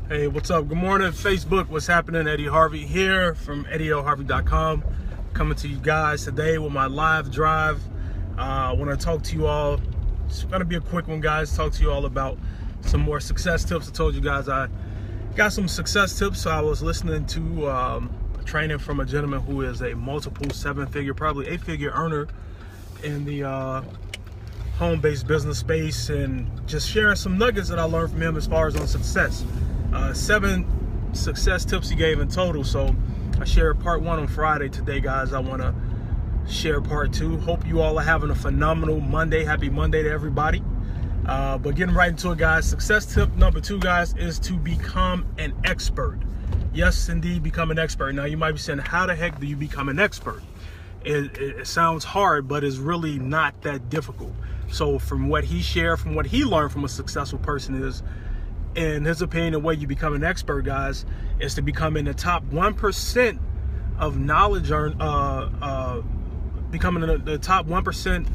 Hey, what's up? Good morning, Facebook. What's happening? Eddie Harvey here from EddieOHarvey.com. Coming to you guys today with my live drive. I want to talk to you all. It's going to be a quick one, guys. Talk to you all about some more success tips. I told you guys I got some success tips. So I was listening to training from a gentleman who is a multiple seven-figure, probably eight-figure earner in the home-based business space, and just sharing some nuggets that I learned from him as far as on success. 7 success tips he gave in total. So I shared part 1 on Friday. Today, guys, I want to share part 2. Hope you all are having a phenomenal Monday. Happy Monday to everybody. But getting right into it, guys. Success tip number 2, guys, is to become an expert. Yes, indeed, become an expert. Now, you might be saying, how the heck do you become an expert? It sounds hard, but it's really not that difficult. So from what he shared, from what he learned from a successful person, is, in his opinion, the way you become an expert, guys, is to become in the top 1% of knowledge, becoming the top 1%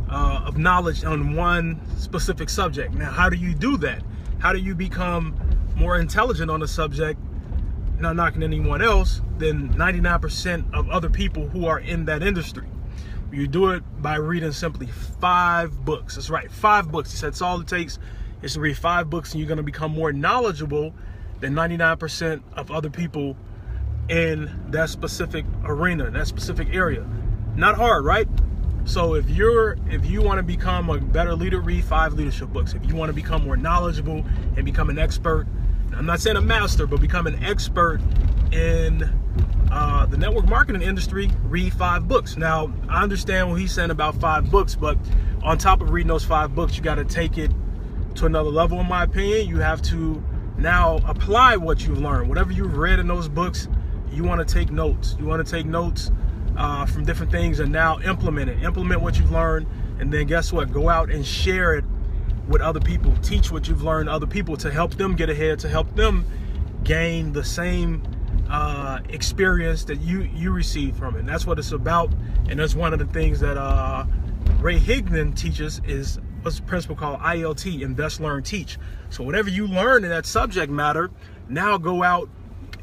of knowledge on one specific subject. Now, how do you do that? How do you become more intelligent on the subject, not knocking anyone else, than 99% of other people who are in that industry? You do it by reading simply 5 books. That's right, 5 books. He said that's all it takes is to read 5 books, and you're going to become more knowledgeable than 99% of other people in that specific arena, that specific area. Not hard, right? So if you want to become a better leader, read 5 leadership books. If you want to become more knowledgeable and become an expert, I'm not saying a master, but become an expert in the network marketing industry, read 5 books. Now, I understand what he's saying about 5 books, but on top of reading those 5 books, you got to take it to another level. In my opinion, you have to now apply what you've learned. Whatever you've read in those books, you want to take notes. You want to take notes from different things and now implement it. Implement what you've learned, and then guess what? Go out and share it with other people. Teach what you've learned to other people to help them get ahead, to help them gain the same experience that you received from it. And that's what it's about. And that's one of the things that Ray Higdon teaches, is what's a principle called ILT, invest, learn, teach. So whatever you learn in that subject matter, now go out,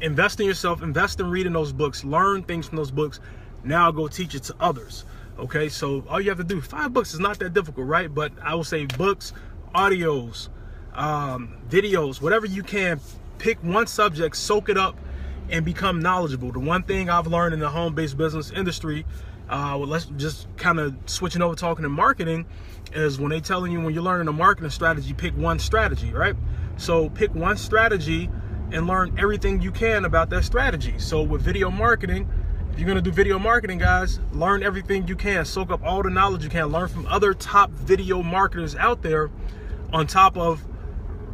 invest in yourself, invest in reading those books, learn things from those books, now go teach it to others. Okay, so all you have to do, 5 books is not that difficult, right? But I will say books, audios, videos, whatever you can, pick one subject, soak it up, and become knowledgeable. The one thing I've learned in the home-based business industry, well, let's just kind of switching over talking to marketing, is when they telling you, when you're learning a marketing strategy, pick one strategy, right? So pick one strategy and learn everything you can about that strategy. So with video marketing, if you're going to do video marketing, guys, learn everything you can, soak up all the knowledge you can, learn from other top video marketers out there, on top of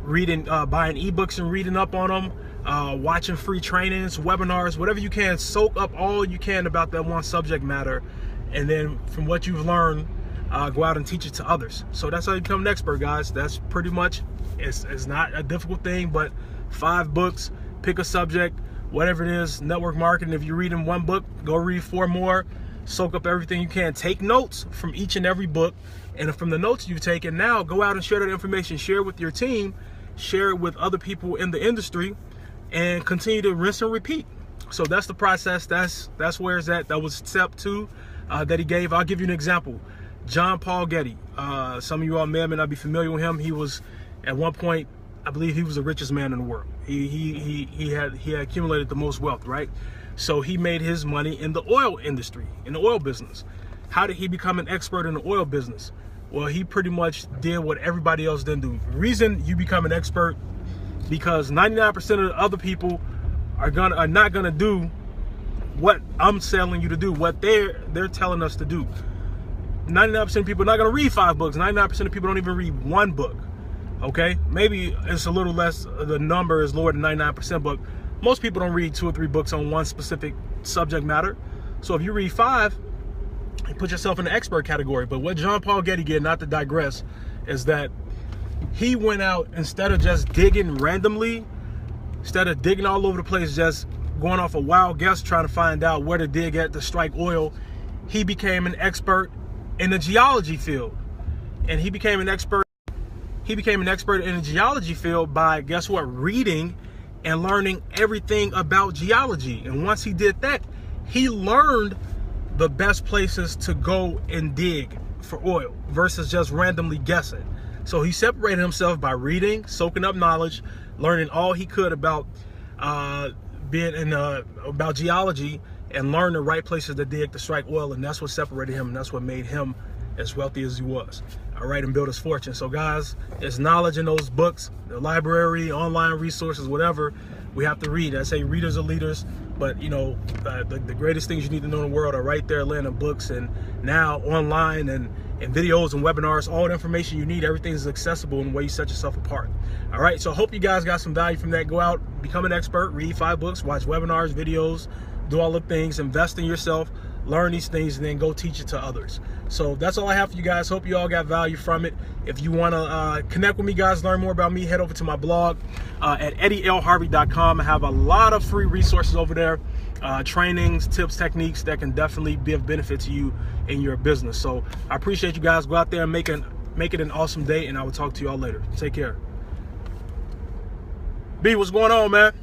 reading, buying ebooks and reading up on them, watching free trainings, webinars, whatever you can. Soak up all you can about that one subject matter, and then from what you've learned, go out and teach it to others. So that's how you become an expert, guys. That's pretty much, it's not a difficult thing, but 5 books, pick a subject, whatever it is. Network marketing, if you're reading 1 book, go read 4 more, soak up everything you can, take notes from each and every book, and from the notes you've taken, now go out and share that information, share it with your team, share it with other people in the industry, and continue to rinse and repeat. So that's the process. That's where it's at. That was step 2 that he gave. I'll give you an example. John Paul Getty. Some of you all may or may not be familiar with him. He was, at one point, I believe he was the richest man in the world. He had accumulated the most wealth, right? So he made his money in the oil industry, in the oil business. How did he become an expert in the oil business? Well, he pretty much did what everybody else didn't do. The reason you become an expert, because 99% of the other people are not gonna do what I'm telling you to do, what they're telling us to do. 99% of people are not gonna read 5 books. 99% of people don't even read 1 book. Okay, maybe it's a little less, the number is lower than 99%, but most people don't read 2 or 3 books on one specific subject matter. So if you read 5, you put yourself in the expert category. But what John Paul Getty did, not to digress, is that he went out, instead of just digging randomly, instead of digging all over the place, just going off a wild guess trying to find out where to dig at to strike oil, he became an expert in the geology field. And he became an expert in the geology field by, guess what, reading and learning everything about geology. And once he did that, he learned the best places to go and dig for oil versus just randomly guessing. So he separated himself by reading, soaking up knowledge, learning all he could about about geology, and learn the right places to dig to strike oil. And that's what separated him, and that's what made him as wealthy as he was. All right, and build his fortune. So guys, there's knowledge in those books, the library, online resources, whatever. We have to read. I say readers are leaders, but you know, the greatest things you need to know in the world are right there, laying in books, and now online and videos and webinars. All the information you need, everything is accessible in the way you set yourself apart. All right, so I hope you guys got some value from that. Go out, become an expert, read 5 books, watch webinars, videos, do all the things, invest in yourself, learn these things, and then go teach it to others. So that's all I have for you guys. Hope you all got value from it. If you want to connect with me, guys, learn more about me, head over to my blog at eddielharvey.com. I have a lot of free resources over there, trainings, tips, techniques that can definitely be of benefit to you in your business. So I appreciate you guys. Go out there and make it an awesome day, and I will talk to you all later. Take care. B, what's going on, man?